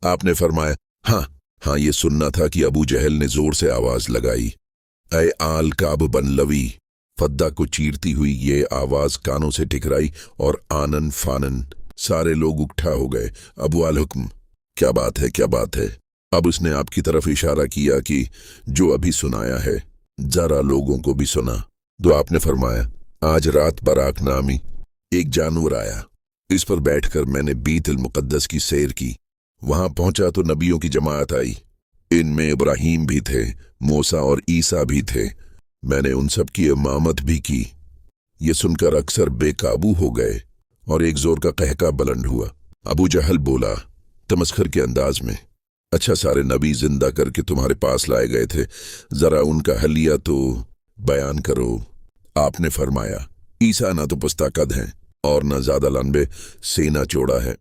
आपने फरमाया, हाँ हाँ, ये सुनना था कि अबू जहल ने जोर से आवाज लगाई, ऐ आल काब बन लवी। फद्दा को चीरती हुई ये आवाज कानों से टकराई और आनन फानन सारे लोग उकट्ठा हो गए। अबू अल हुक्म, क्या बात है, क्या बात है? अब उसने आपकी तरफ इशारा किया कि जो अभी सुनाया है जरा लोगों को भी सुना। तो आपने फरमाया, आज रात बराक नामी एक जानवर आया, इस पर बैठकर मैंने बीतुल मुकद्दस की सैर की। वहां पहुंचा तो नबियों की जमात आई, इनमें इब्राहीम भी थे, मूसा और ईसा भी थे। मैंने उन सब की इमामत भी की। ये सुनकर अक्सर बेकाबू हो गए और एक जोर का कहका बुलंद हुआ। अबू जहल बोला तमस्खर के अंदाज में, अच्छा, सारे नबी जिंदा करके तुम्हारे पास लाए गए थे, जरा उनका हलिया तो बयान करो। आपने फरमाया, ईसा ना तो पुस्ताकद हैं और न ज्यादा लंबे, सेना चौड़ा है,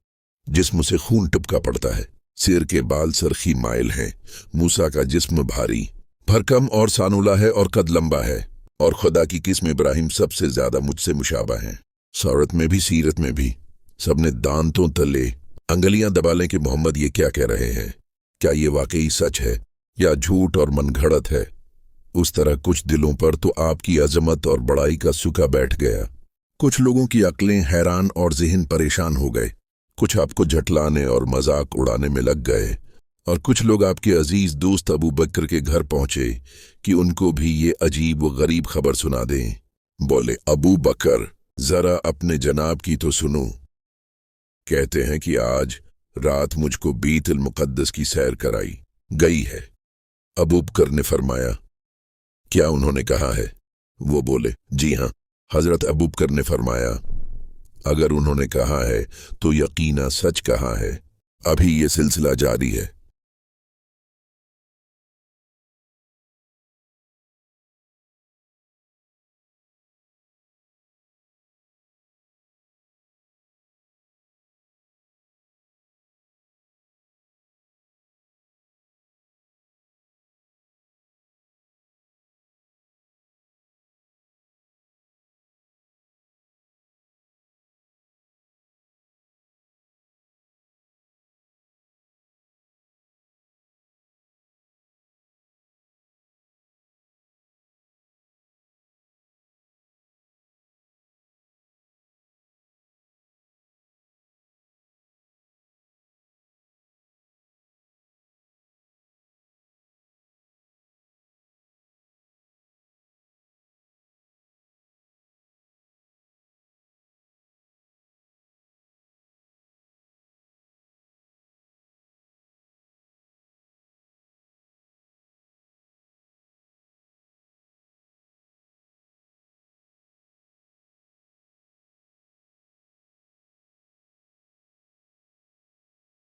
जिस्म से खून टपका पड़ता है, सिर के बाल सरखी माइल हैं। मूसा का जिस्म भारी भरकम और सानुला है और कद लंबा है, और खुदा की किस्म इब्राहिम सबसे ज्यादा मुझसे मुशाबा है, सौरत में भी सीरत में भी। सबने दांतों तले अंगलियां दबा लें कि मोहम्मद ये क्या कह रहे हैं, क्या ये वाकई सच है या झूठ और मनगढ़ंत है। उस तरह कुछ दिलों पर तो आपकी अजमत और बड़ाई का सुका बैठ गया। कुछ लोगों की अक्लें हैरान और ज़हन परेशान हो गए। कुछ आपको झटलाने और मजाक उड़ाने में लग गए, और कुछ लोग आपके अजीज दोस्त अबू बकर के घर पहुंचे कि उनको भी ये अजीब व गरीब खबर सुना दें। बोले, अबू बकर, जरा अपने जनाब की तो सुनो। कहते हैं कि आज रात मुझको बीतुल मुकद्दस की सैर कराई गई है। अबू बकर ने फरमाया, क्या उन्होंने कहा है? वो बोले, जी हाँ। हजरत अबू बकर ने फरमाया, अगर उन्होंने कहा है तो यकीना सच कहा है। अभी ये सिलसिला जारी है।